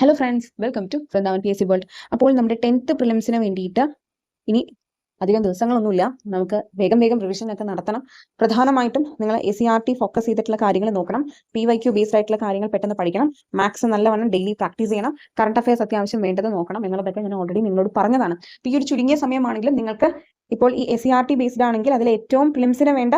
Hello friends, welcome to Vrindavan PSC world. അപ്പോൾ നമ്മുടെ 10th പ്രിലിംസിന് വേണ്ടിയിട്ട് ഇനി അധികം ദിവസങ്ങളൊന്നുമില്ല. നമുക്ക് വേഗം റിവിഷൻ ഒക്കെ നടത്തണം. പ്രധാനമായിട്ടും നിങ്ങൾ ACRT ഫോക്കസ് ചെയ്തിട്ടുള്ള കാര്യങ്ങൾ നോക്കണം. PYQ ബേസ്ഡ് ആയിട്ടുള്ള കാര്യങ്ങൾ പെട്ടെന്ന് പഠിക്കണം. മാത്സ് നല്ലവണ്ണം ഡെയിലി പ്രാക്ടീസ് ചെയ്യണം. കറണ്ട് അഫയേഴ്സ് അത്യാവശ്യം വേണ്ടത് നോക്കണം എന്നുള്ളതൊക്കെ ഞാൻ ഓൾറെഡി നിങ്ങളോട് പറഞ്ഞതാണ്. ഈ ഒരു ചുരുങ്ങിയ സമയമാണെങ്കിലും നിങ്ങൾക്ക് ഇപ്പോൾ ഈ ACRT ബേസ്ഡ് ആണെങ്കിൽ അതിൽ ഏറ്റവും പ്രിലിംസിന് വേണ്ട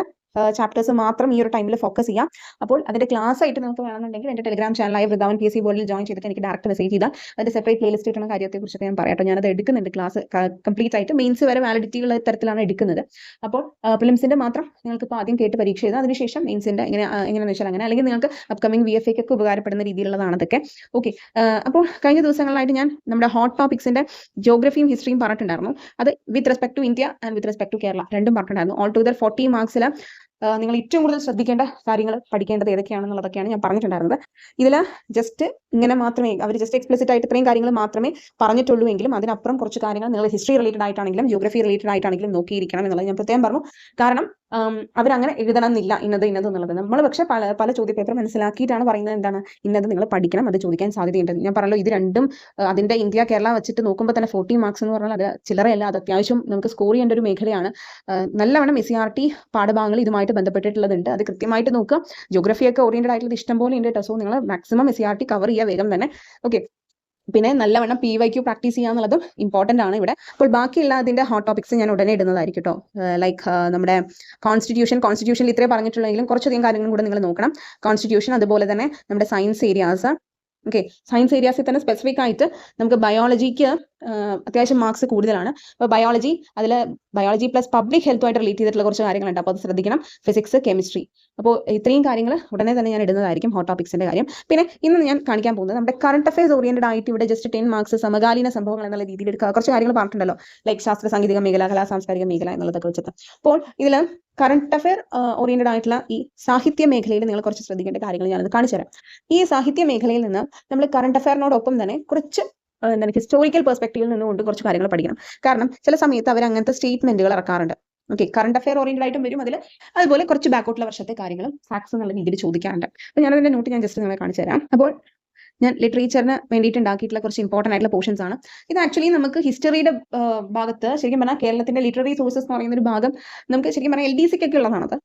ചാപ്റ്റേഴ്സ് മാത്രം ഈ ഒരു ടൈമിൽ ഫോക്കസ് ചെയ്യാം. അപ്പോൾ അതിന്റെ ക്ലാസ് ആയിട്ട് നമുക്ക് വേണമെന്നുണ്ടെങ്കിൽ എൻ്റെ ടെലിഗ്രാം ചാനലായ വൃന്ദാവൻ PSC വേൾഡിൽ ജോയിൻ ചെയ്തിട്ട് എനിക്ക് ഡയറക്റ്റ് മെസ്സേജ് ചെയ്താൽ അതിന്റെ സെപ്പറേറ്റ് പ്ലേലിസ്റ്റ് കിട്ടുന്ന കാര്യത്തെക്കുറിച്ചൊക്കെ ഞാൻ പറയാട്ടോ. ഞാനത് എടുക്കുന്നുണ്ട്, ക്ലാസ് കംപ്ലീറ്റ് ആയിട്ട് മെയിൻസ് വരെ വാലിഡിറ്റി ഉള്ള തരത്തിലാണ് എടുക്കുന്നത്. അപ്പോൾ പ്രിലിംസിന്റെ മാത്രം നിങ്ങൾക്ക് ഇപ്പോൾ ആദ്യം കേട്ട് പരീക്ഷ ചെയ്താൽ അതിനുശേഷം മെയിൻസിന്റെ എങ്ങനെയാണെന്ന് വെച്ചാൽ അങ്ങനെ, അല്ലെങ്കിൽ നിങ്ങൾക്ക് അപ്കമിംഗ് VFA ഒക്കെ ഉപകാരപ്പെടുന്ന രീതിയിലുള്ളതാണ് അതൊക്കെ. ഓക്കെ, അപ്പോൾ കഴിഞ്ഞ ദിവസങ്ങളിലായിട്ട് ഞാൻ നമ്മുടെ ഹോട്ട് ടോപ്പിക്സിന്റെ ജോഗ്രഫിയും ഹിസ്റ്ററിയും പറഞ്ഞിട്ടുണ്ടായിരുന്നു. അത് with respect to India and with respect to Kerala രണ്ടും പറഞ്ഞിട്ടുണ്ടായിരുന്നു. ഓൾ ടുഗദർ 40 മാർക്സിൽ നിങ്ങൾ ഏറ്റവും കൂടുതൽ ശ്രദ്ധിക്കേണ്ട കാര്യങ്ങൾ പഠിക്കേണ്ടത് ഏതൊക്കെയാണെന്നുള്ളതൊക്കെയാണ് ഞാൻ പറഞ്ഞിട്ടുണ്ടായിരുന്നത്. ഇതിൽ ജസ്റ്റ് ഇങ്ങനെ മാത്രമേ അവർ ജസ്റ്റ് എക്സ്പ്ലിസിറ്റ് ആയിട്ട് ഇത്രയും കാര്യങ്ങൾ മാത്രമേ പറഞ്ഞിട്ടുള്ളൂ എങ്കിലും അതിനപ്പുറം കുറച്ച് കാര്യങ്ങൾ നിങ്ങൾ ഹിസ്റ്ററി റിലേറ്റഡ് ആയിട്ടാണെങ്കിലും ജിയോഗ്രഫി റിലേറ്റഡ് ആയിട്ടാണെങ്കിലും നോക്കിയിരിക്കണം എന്നുള്ളത് ഞാൻ പ്രത്യേകം പറഞ്ഞു. കാരണം അവരങ്ങനെ എഴുതണമെന്നില്ല ഇന്നത് എന്നുള്ളത്. നമ്മൾ പക്ഷെ പല ചോദ്യപേപ്പർ മനസ്സിലാക്കിയിട്ടാണ് പറയുന്നത് എന്താണ് ഇന്നത് നിങ്ങൾ പഠിക്കണം, അത് ചോദിക്കാൻ സാധ്യതയുണ്ട്. ഞാൻ പറഞ്ഞല്ലോ, ഇത് രണ്ടും അതിന്റെ ഇന്ത്യ കേരള വെച്ചിട്ട് നോക്കുമ്പോൾ തന്നെ 40 മാർക്സ് എന്ന് പറഞ്ഞാൽ അത് ചില്ലറയല്ല, അത് അത്യാവശ്യം നമുക്ക് സ്കോർ ചെയ്യേണ്ട ഒരു മേഖലയാണ്. നല്ലവണ്ണം ACRT പാഠഭാഗങ്ങൾ ഇതുമായിട്ട് ബന്ധപ്പെട്ടിട്ടുള്ളതുണ്ട്. അത് കൃത്യമായിട്ട് നോക്കുക. ജോഗ്രഫിയൊക്കെ ഓറിയന്റഡ് ആയിട്ടുള്ളത് ഇഷ്ടം പോലെ ഉണ്ട് കേട്ടോ. സോ നിങ്ങൾ മാക്സിമം ACRT കവർ ചെയ്യുക വേഗം തന്നെ. ഓക്കെ, പിന്നെ നല്ലവണ്ണം PYQ പ്രാക്ടീസ് ചെയ്യാന്നുള്ളതും ഇമ്പോർട്ടന്റ് ആണ് ഇവിടെ. അപ്പോൾ ബാക്കിയുള്ള അതിന്റെ ഹോട്ട് ടോപ്പിക്സ് ഞാൻ ഉടനെ ഇടുന്നതായിരിക്കും കേട്ടോ. ലൈക്ക് നമ്മുടെ കോൺസ്റ്റിറ്റ്യൂഷനിൽ ഇത്രേ പറഞ്ഞിട്ടുള്ളെങ്കിലും കുറച്ചധികം കാര്യങ്ങളും കൂടെ നിങ്ങൾ നോക്കണം. കോൺസ്റ്റിറ്റ്യൂഷൻ, അതുപോലെ തന്നെ നമ്മുടെ സയൻസ് ഏരിയാസ്. ഓക്കെ, സയൻസ് ഏരിയാസിൽ തന്നെ സ്പെസിഫിക് ആയിട്ട് നമുക്ക് ബയോളജിക്ക് അത്യാവശ്യം മാർക്സ് കൂടുതലാണ്. അപ്പോൾ ബയോളജി പ്ലസ് പബ്ലിക് ഹെൽത്തുമായിട്ട് റിലേറ്റ് ചെയ്തിട്ടുള്ള കുറച്ച് കാര്യങ്ങളുണ്ട്. അപ്പോൾ അത് ശ്രദ്ധിക്കണം. Physics, chemistry. അപ്പോൾ ഇത്രയും കാര്യങ്ങൾ ഉടനെ തന്നെ ഞാൻ ഇടുന്നതായിരിക്കും ഹോട്ട് ടോപ്പിക്സിന്റെ കാര്യം. പിന്നെ ഇന്ന് ഞാൻ കാണിക്കാൻ പോകുന്നത് നമ്മുടെ കറണ്ട് അഫയേഴ്സ് ഓറിയന്റഡ് ആയിട്ട് ഇവിടെ ജസ്റ്റ് 10 മാർക്സ് സമകാലീന സംഭവങ്ങൾ എന്നുള്ള രീതിയിൽ എടുക്കുക. കുറച്ച് കാര്യങ്ങൾ പറഞ്ഞിട്ടുണ്ടല്ലോ, ലൈക്ക് ശാസ്ത്ര സാങ്കേതിക മേഖല, കലാ സാംസ്കാരിക മേഖല എന്നുള്ളതൊക്കെ വെച്ചിട്ട്. അപ്പോൾ ഇതിൽ കറണ്ട് അഫയർ ഓറിയന്റഡ് ആയിട്ടുള്ള ഈ സാഹിത്യ മേഖലയിൽ നിങ്ങൾ കുറച്ച് ശ്രദ്ധിക്കേണ്ട കാര്യങ്ങൾ ഞാനത് കാണിച്ചു തരാം. ഈ സാഹിത്യ മേഖലയിൽ നിന്ന് നമ്മൾ കറണ്ട് അഫയറിനോടൊപ്പം തന്നെ കുറച്ച് ഹിസ്റ്റോറിക്കൽ പെർസ്പെക്റ്റീവിൽ നിന്നുകൊണ്ട് കുറച്ച് കാര്യങ്ങൾ പഠിക്കണം. കാരണം ചില സമയത്ത് അവർ അങ്ങനത്തെ സ്റ്റേറ്റ്മെന്റുകൾ ഇറക്കാറുണ്ട്. ഓക്കെ, കറണ്ട് അഫയർ ഓറിയന്റഡ് ആയിട്ടും വരും അതിൽ. അതുപോലെ കുറച്ച് ബാക്കോട്ടുള്ള വർഷത്തെ കാര്യങ്ങളും ഫാക്ട്സ് എന്നുള്ള രീതിയിൽ ചോദിക്കാറുണ്ട്. അപ്പോൾ ഞാനതിന്റെ നോട്ട് ഞാൻ ജസ്റ്റ് നിങ്ങളെ കാണിച്ചു തരാം. അപ്പോൾ ഞാൻ ലിറ്ററേച്ചറിന് വേണ്ടിയിട്ട് ഉണ്ടാക്കിയിട്ടുള്ള കുറച്ച് ഇമ്പോർട്ടന്റ് ആയിട്ടുള്ള പോർഷൻസ് ആണ് ഇത്. ആക്ച്വലി നമുക്ക് ഹിസ്റ്ററിയുടെ ഭാഗത്ത് ശരിക്കും പറഞ്ഞാൽ കേരളത്തിന്റെ ലിറ്റററി സോഴ്സസ് എന്ന് പറയുന്ന ഒരു ഭാഗം നമുക്ക് ശരിക്കും പറഞ്ഞാൽ LDC ഒക്കെ ഉള്ളതാണത്.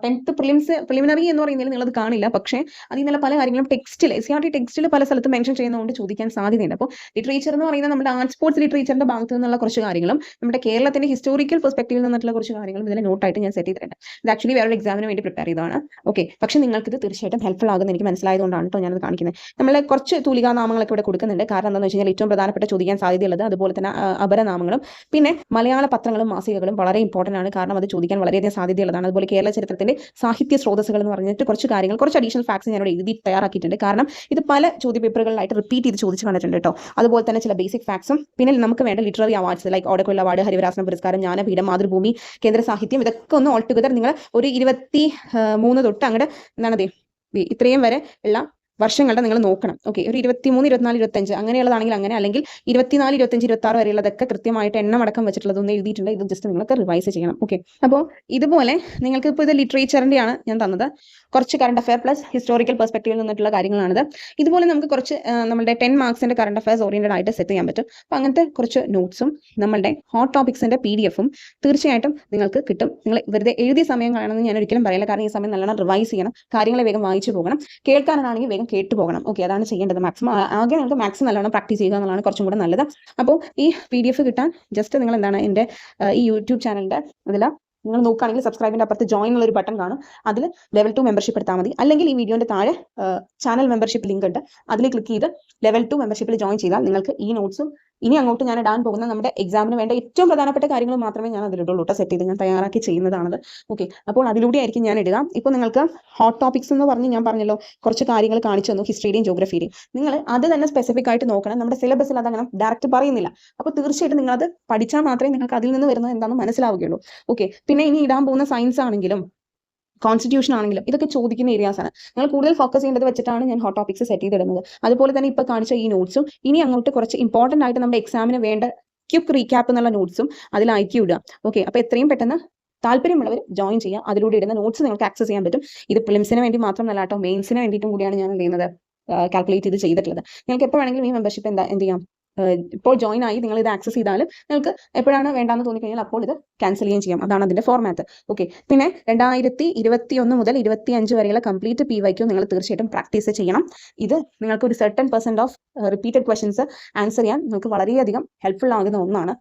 10th പ്രിലിമിനറി എന്ന് പറയുന്നതിൽ നിങ്ങളത് കാണില്ല. പക്ഷേ അതിൽ നിന്നുള്ള പല കാര്യങ്ങളും ടെക്സ്റ്റിൽ ACRT ടെക്സ്റ്റിൽ പല സ്ഥലത്തും മെൻഷൻ ചെയ്യുന്നതുകൊണ്ട് ചോദിക്കാൻ സാധ്യതയുണ്ട്. അപ്പോൾ ലിറ്ററേച്ചർ എന്ന് പറയുന്നത് നമ്മുടെ ആർട്ട് സ്പോർട്സ് ലിറ്ററേച്ചറിന്റെ ഭാഗത്ത് നിന്നുള്ള കുറച്ച് കാര്യങ്ങളും നമ്മുടെ കേരളത്തിന്റെ ഹിസ്റ്റോറിക്കൽ പെർസ്പെക്റ്റീവിൽ നിന്നിട്ടുള്ള കുറച്ച് കാര്യങ്ങളും ഇതിൽ നോട്ടായിട്ട് ഞാൻ സെറ്റ് ചെയ്തിട്ടുണ്ട്. ഇത് ആക്ച്വലി വേറൊരു എക്സാമിന് വേണ്ടി പ്രിപ്പയർ ചെയ്തതാണ്. ഓക്കെ, പക്ഷേ നിങ്ങൾക്ക് ഇത് തീർച്ചയായിട്ടും ഹെൽപ്ഫുൾ ആകുമെന്ന് എനിക്ക് മനസ്സിലായതുകൊണ്ടാണ് കേട്ടോ ഞാനത് കാണിക്കുന്നത്. നമ്മൾ കുറച്ച് തൂലികാനാമങ്ങളൊക്കെ ഇവിടെ കൊടുക്കുന്നുണ്ട്. കാരണം എന്താണെന്ന് വെച്ച് കഴിഞ്ഞാൽ ഏറ്റവും പ്രധാനപ്പെട്ട ചോദിക്കാൻ സാധ്യതയുള്ളത്, അതുപോലെ തന്നെ അപരനാമങ്ങളും പിന്നെ മലയാള പത്രങ്ങളും മാസികകളും വളരെ ഇമ്പോർട്ടന്റ് ആണ്. കാരണം അത് ചോദിക്കാൻ വളരെയധികം സാധ്യതയുള്ളതാണ്. അതുപോലെ കേരള ചരിത്രത്തിന്റെ സാഹിത്യ സ്രോതസ്സുകൾ എന്ന് പറഞ്ഞിട്ട് കുറച്ച് കാര്യങ്ങൾ, കുറച്ച് അഡീഷണൽ ഫാക്ട്സ് ഞാനിവിടെ എഴുതി തയ്യാറാക്കിയിട്ടുണ്ട്. കാരണം ഇത് പല ചോദ്യപേപ്പറുകളിലായിട്ട് റിപ്പീറ്റ് ചെയ്ത് ചോദിച്ചു കണ്ടിട്ടുണ്ട് കേട്ടോ. അതുപോലെ തന്നെ ചില ബേസിക് ഫാക്ട്സും പിന്നെ നമുക്ക് വേണ്ട literary awards like Odakkuzhal award, Harivarasanam പുരസ്കാരം, ജ്ഞാനപീഠം, മാതൃഭൂമി, കേന്ദ്ര സാഹിത്യം, ഇതൊക്കെ ഒന്ന് ഓൾ ടുഗദർ നിങ്ങൾ ഒരു 23 തൊട്ട് അങ്ങോട്ട് എന്താണ് ഇത്രയും വരെ ഉള്ള വർഷങ്ങളുടെ നിങ്ങൾ നോക്കണം. ഓക്കെ, ഒരു 23, 24, 25 അങ്ങനെയുള്ളതാണെങ്കിൽ അങ്ങനെ, അല്ലെങ്കിൽ 24, 25, 26 വരെയുള്ളതൊക്കെ കൃത്യമായിട്ട് എണ്ണം അടക്കം വെച്ചിട്ടുള്ളതൊന്നും എഴുതിയിട്ടുണ്ട്. ഇത് ജസ്റ്റ് നിങ്ങൾക്ക് റിവൈസ് ചെയ്യണം. ഓക്കെ, അപ്പോൾ ഇതുപോലെ നിങ്ങൾക്ക് ഇപ്പോൾ ഇത് ലിറ്ററേച്ചറിൻ്റെയാണ് ഞാൻ തന്നത്. കുറച്ച് കറണ്ട് അഫയർ പ്ലസ് ഹിസ്റ്റോറിക്കൽ പെർസ്പെക്റ്റീവിൽ നിന്നിട്ടുള്ള കാര്യങ്ങളാണിത്. ഇതുപോലെ നമുക്ക് കുറച്ച് നമ്മുടെ 10 മാർക്സിന്റെ കറണ്ട് അഫയേഴ്സ് ഓറിയന്റഡ് ആയിട്ട് സെറ്റ് ചെയ്യാൻ പറ്റും. അപ്പോൾ അങ്ങനത്തെ കുറച്ച് നോട്ട്സും നമ്മളുടെ ഹോട്ട് ടോപ്പിക്സിന്റെ PDF തീർച്ചയായിട്ടും നിങ്ങൾക്ക് കിട്ടും. നിങ്ങൾ വെറുതെ എഴുതിയ സമയം കാണണമെന്ന് ഞാൻ ഒരിക്കലും പറയില്ല. കാരണം ഈ സമയം നല്ലോണം റിവൈസ് ചെയ്യണം, കാര്യങ്ങളെ വേഗം വായിച്ചു പോകണം, കേൾക്കാനാണെങ്കിൽ വേഗം കേട്ടു പോകണം. ഓക്കെ, അതാണ് ചെയ്യേണ്ടത്. മാക്സിമം ആകെ നിങ്ങൾക്ക് മാക്സിമം നല്ലോണം പ്രാക്ടീസ് ചെയ്യുക എന്നുള്ളതാണ് കുറച്ചും കൂടെ നല്ലത്. അപ്പോൾ ഈ PDF കിട്ടാൻ ജസ്റ്റ് നിങ്ങൾ എന്താണ് എൻ്റെ ഈ യൂട്യൂബ് ചാനലിൻ്റെ അതിൽ നിങ്ങൾ നോക്കുകയാണെങ്കിൽ സബ്സ്ക്രൈബിൻ്റെ അപ്പുറത്ത് ജോയിൻ ഉള്ള ഒരു ബട്ടൺ കാണും. അതിൽ ലെവൽ 2 മെമ്പർഷിപ്പ് എടുത്താൽ മതി. അല്ലെങ്കിൽ ഈ വീഡിയോന്റെ താഴെ ചാനൽ മെമ്പർഷിപ്പ് ലിങ്ക് ഉണ്ട്, അതിൽ ക്ലിക്ക് ചെയ്ത് ലെവൽ 2 മെമ്പർഷിപ്പിൽ ജോയിൻ ചെയ്താൽ നിങ്ങൾക്ക് ഈ നോട്ട്സും ഇനി അങ്ങോട്ട് ഞാൻ ഇടാൻ പോകുന്ന നമ്മുടെ എക്സാമിന് വേണ്ട ഏറ്റവും പ്രധാനപ്പെട്ട കാര്യങ്ങൾ മാത്രമേ ഞാൻ അതിലിടുള്ളൂ കേട്ടോ. സെറ്റ് ചെയ്ത് ഞാൻ തയ്യാറാക്കി ചെയ്യുന്നതാണത്. ഓക്കെ, അപ്പോൾ അതിലൂടെ ആയിരിക്കും ഞാൻ ഇടുക. ഇപ്പോൾ നിങ്ങൾക്ക് ഹോട്ട് ടോപ്പിക്സ് എന്ന് പറഞ്ഞ് ഞാൻ പറഞ്ഞല്ലോ കുറച്ച് കാര്യങ്ങൾ കാണിച്ചു തന്നു, ഹിസ്റ്ററിയുടെയും ജോഗ്രഫിയുടെയും. നിങ്ങൾ അത് തന്നെ സ്പെസിഫിക് ആയിട്ട് നോക്കണം. നമ്മുടെ സിലബസിൽ അതങ്ങനെ ഡയറക്റ്റ് പറയുന്നില്ല. അപ്പോൾ തീർച്ചയായിട്ടും നിങ്ങളത് പഠിച്ചാൽ മാത്രമേ നിങ്ങൾക്ക് അതിൽ നിന്ന് വരുന്നത് എന്താണെന്ന് മനസ്സിലാവുകയുള്ളൂ. ഓക്കെ, പിന്നെ ഇനി ഇടാൻ പോകുന്ന സയൻസ് ആണെങ്കിലും കോൺസ്റ്റിറ്റ്യൂഷൻ ആണെങ്കിലും ഇതൊക്കെ ചോദിക്കുന്ന ഏരിയാസ് ആണ്. നിങ്ങൾ കൂടുതൽ ഫോക്കസ് ചെയ്യേണ്ടത് വെച്ചിട്ടാണ് ഞാൻ ഹോട്ട് ടോപ്പിക്സ് സെറ്റ് ചെയ്തിടുന്നത്. അതുപോലെ തന്നെ ഇപ്പോൾ കാണിച്ച ഈ നോട്ട്സും ഇനി അങ്ങോട്ട് കുറച്ച് ഇമ്പോർട്ടന്റ് ആയിട്ട് നമ്മുടെ എക്സാമിന് വേണ്ട ക്വിക്ക് റീക്യാപ്പ് എന്നുള്ള നോട്ട്സും അതിൽ അയക്കി വിടുക. ഓക്കെ, അപ്പോൾ എത്രയും പെട്ടെന്ന് താല്പര്യമുള്ളവർ ജോയിൻ ചെയ്യുക. അതിലൂടെ ഇടുന്ന നോട്ട്സ് നിങ്ങൾക്ക് ആക്സസ് ചെയ്യാൻ പറ്റും. ഇത് പ്രിലിംസിന് വേണ്ടി മാത്രമല്ല കേട്ടോ, മെയിൻസിന് വേണ്ടിയിട്ടും കൂടിയാണ് ഞാൻ ചെയ്യുന്നത്. കാൽക്കുലേറ്റ് ചെയ്ത് ചെയ്തിട്ടുള്ളത്. നിങ്ങൾക്ക് എപ്പോൾ വേണമെങ്കിലും ഈ മെമ്പർഷിപ്പ് എന്ത് ചെയ്യാം, ഇപ്പോൾ ജോയിൻ ആയി നിങ്ങൾ ഇത് ആക്സസ് ചെയ്താൽ നിങ്ങൾക്ക് എപ്പോഴാണ് വേണ്ടാന്ന് തോന്നിക്കഴിഞ്ഞാൽ അപ്പോൾ ഇത് ക്യാൻസൽ ചെയ്യുകയും ചെയ്യാം. അതാണ് അതിന്റെ ഫോർമാറ്റ്. ഓക്കെ, പിന്നെ 2021 മുതൽ 25 വരെയുള്ള കംപ്ലീറ്റ് PYQ നിങ്ങൾ തീർച്ചയായിട്ടും പ്രാക്ടീസ് ചെയ്യണം. ഇത് നിങ്ങൾക്ക് ഒരു certain % of repeated questions answer ചെയ്യാൻ നിങ്ങൾക്ക് വളരെയധികം ഹെൽപ്ഫുൾ ആകുന്ന ഒന്നാണ്.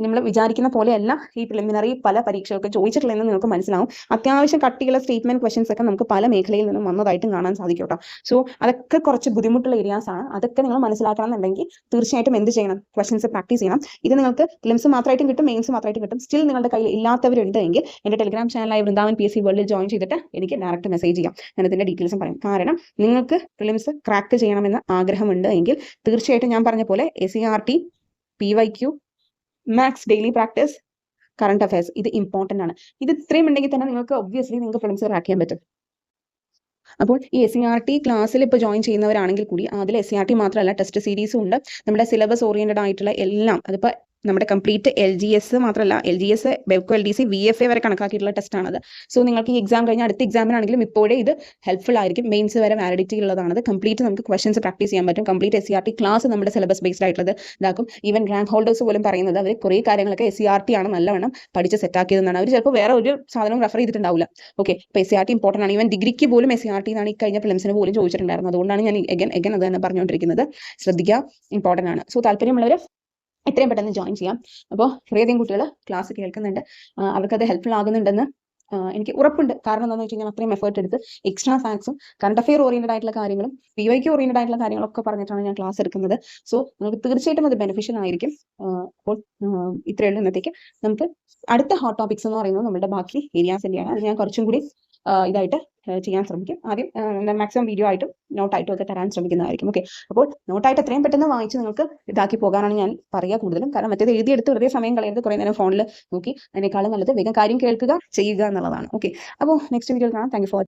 നമ്മൾ വിചാരിക്കുന്ന പോലെയല്ല ഈ പ്രിലിമിനറി പല പരീക്ഷകൾക്ക് ചോദിച്ചിട്ടുള്ളതെന്ന് നിങ്ങൾക്ക് മനസ്സിലാവും. അത്യാവശ്യം കട്ടിയുള്ള സ്റ്റേറ്റ്മെന്റ് ക്വസ്റ്റ്യൻസ് ഒക്കെ നമുക്ക് പല മേഖലയിൽ നിന്നും വന്നതായിട്ടും കാണാൻ സാധിക്കും കേട്ടോ. സോ അതൊക്കെ കുറച്ച് ബുദ്ധിമുട്ടുള്ള ഏരിയാസ് ആണ്. അതൊക്കെ നിങ്ങൾ മനസ്സിലാക്കണം എന്നുണ്ടെങ്കിൽ തീർച്ചയായിട്ടും എന്ത് ചെയ്യണം, ക്വസ്റ്റ്യൻസ് പ്രാക്ടീസ് ചെയ്യണം. ഇത് നിങ്ങൾക്ക് പ്രിലിംസ് മാത്രമായിട്ടും കിട്ടും, മെയിൻസ് മാത്രമായിട്ടും കിട്ടും. സ്റ്റിൽ നിങ്ങളുടെ കയ്യിൽ ഇല്ലാത്തവരുണ്ടെങ്കിൽ എൻ്റെ ടെലിഗ്രാം ചാനലായ വൃന്ദാവൻ PSC വേൾഡിൽ ജോയിൻ ചെയ്തിട്ട് എനിക്ക് ഡയറക്റ്റ് മെസ്സേജ് ചെയ്യാം. ഞാൻ ഇതിന്റെ ഡീറ്റെയിൽസും പറയും. കാരണം നിങ്ങൾക്ക് പ്രിലിംസ് ക്രാക്ക് ചെയ്യണമെന്ന് ആഗ്രഹമുണ്ട് എങ്കിൽ തീർച്ചയായിട്ടും ഞാൻ പറഞ്ഞ പോലെ SCERT, PYQ, maths daily practice, current affairs ഇത് ഇമ്പോർട്ടൻ്റ് ആണ്. ഇത് ഇത്രയും ഉണ്ടെങ്കിൽ തന്നെ നിങ്ങൾക്ക് ഒബ്വിയസ്ലി നിങ്ങൾക്ക് പ്രിലിംസ് ക്രാക്ക് ചെയ്യാൻ പറ്റും. അപ്പോൾ ഈ SCERT ക്ലാസ്സിൽ ഇപ്പോൾ ജോയിൻ ചെയ്യുന്നവരാണെങ്കിൽ കൂടി അതിൽ SCERT മാത്രമല്ല ടെസ്റ്റ് സീരീസും ഉണ്ട്. നമ്മുടെ സിലബസ് ഓറിയന്റഡ് ആയിട്ടുള്ള എല്ലാം, അതിപ്പോൾ നമ്മുടെ കംപ്ലീറ്റ് LGS മാത്രമല്ല, LGS, BEVCO, LDC, VFA വരെ കണക്കാക്കിയിട്ടുള്ള ടെസ്റ്റാണത്. സോ നിങ്ങൾക്ക് ഈ എക്സാം കഴിഞ്ഞാൽ അടുത്ത എക്സാമിനാണെങ്കിലും ഇപ്പോഴേ ഇത് ഹെൽപ്ഫുൾ ആയിരിക്കും. മെയിൻസ് വരെ വാലിഡിറ്റി ഉള്ളതാണത്. കംപ്ലീറ്റ് നമുക്ക് ക്വസ്റ്റൻസ് പ്രാക്ടീസ് ചെയ്യാൻ പറ്റും. കംപ്ലീറ്റ് SCERT ക്ലാസ് നമ്മുടെ സിലബസ് ബേസ്ഡ് ആയിട്ടുള്ളത് ഇതാക്കും. ഈവൻ റാങ്ക് ഹോൾഡേഴ്സ് പോലും പറയുന്നത് അവർ കുറേ കാര്യങ്ങളൊക്കെ SCERT ആണ് നല്ലവണ്ണം പഠിച്ച് സെറ്റാക്കിയതെന്നാണ്. അവർ ചിലപ്പോൾ വേറെ ഒരു സാധനവും റെഫർ ചെയ്തിട്ടുണ്ടാവില്ല. ഓക്കെ, ഇപ്പോൾ SCERT ഇമ്പോർട്ടൻ്റ് ആണ്. ഈവൻ ഡിഗ്രിക്ക് പോലും SCERT എന്നാണ് ഈ കഴിഞ്ഞ പ്രിലിംസിന് പോലും ചോദിച്ചിട്ടുണ്ടായിരുന്നത്. അതുകൊണ്ടാണ് ഞാൻ എഗൻ അത് തന്നെ പറഞ്ഞുകൊണ്ടിരിക്കുന്നത്. ശ്രദ്ധിക്കുക, ഇമ്പോർട്ടൻ്റ് ആണ്. സോ താല്പര്യമുള്ളവർ എത്രയും പെട്ടെന്ന് ജോയിൻ ചെയ്യാം. അപ്പോൾ കുറേയധികം കുട്ടികൾ ക്ലാസ് കേൾക്കുന്നുണ്ട്, അവർക്കത് ഹെൽപ്ഫുൾ ആകുന്നുണ്ടെന്ന് എനിക്ക് ഉറപ്പുണ്ട്. കാരണം എന്താണെന്ന് വെച്ച് കഴിഞ്ഞാൽ അത്രയും എഫേർട്ട് എടുത്ത് എക്സ്ട്രാ ഫാക്ട്സും കറണ്ട് അഫെയർ ഓറിയന്റഡ് ആയിട്ടുള്ള കാര്യങ്ങളും PYQ ഓറിയന്റഡ് ആയിട്ടുള്ള കാര്യങ്ങളൊക്കെ പറഞ്ഞിട്ടാണ് ഞാൻ ക്ലാസ് എടുക്കുന്നത്. സോ നമുക്ക് തീർച്ചയായിട്ടും അത് ബെനിഫിഷ്യൽ ആയിരിക്കും. അപ്പോൾ ഇത്രയേ ഉള്ളൂ ഇന്നത്തേക്ക്. നമുക്ക് അടുത്ത ഹോട്ട് ടോപ്പിക്സ് എന്ന് പറയുന്നത് നമ്മുടെ ബാക്കി ഏരിയാസിൻ്റെയാണ്. അത് ഞാൻ കുറച്ചും കൂടി ഇതായിട്ട് ചെയ്യാൻ ശ്രമിക്കും. ആദ്യം മാക്സിമം വീഡിയോ ആയിട്ടും നോട്ടായിട്ടും ഒക്കെ തരാൻ ശ്രമിക്കുന്നതായിരിക്കും. ഓക്കെ, അപ്പോൾ നോട്ടായിട്ട് എത്രയും പെട്ടെന്ന് വായിച്ച് നിങ്ങൾക്ക് ഇതാക്കി പോകാനാണ് ഞാൻ പറയുക കൂടുതലും. കാരണം മറ്റേത് എഴുതിയെടുത്ത് വെറുതെ സമയം കളയരുത്, കുറേ നേരം ഫോണിൽ നോക്കി. അതിനേക്കാളും നല്ലത് വേഗം കാര്യം കേൾക്കുക, ചെയ്യുക എന്നുള്ളതാണ്. ഓക്കെ, അപ്പോൾ നെക്സ്റ്റ് വീഡിയോയിൽ കാണാം. Thank you for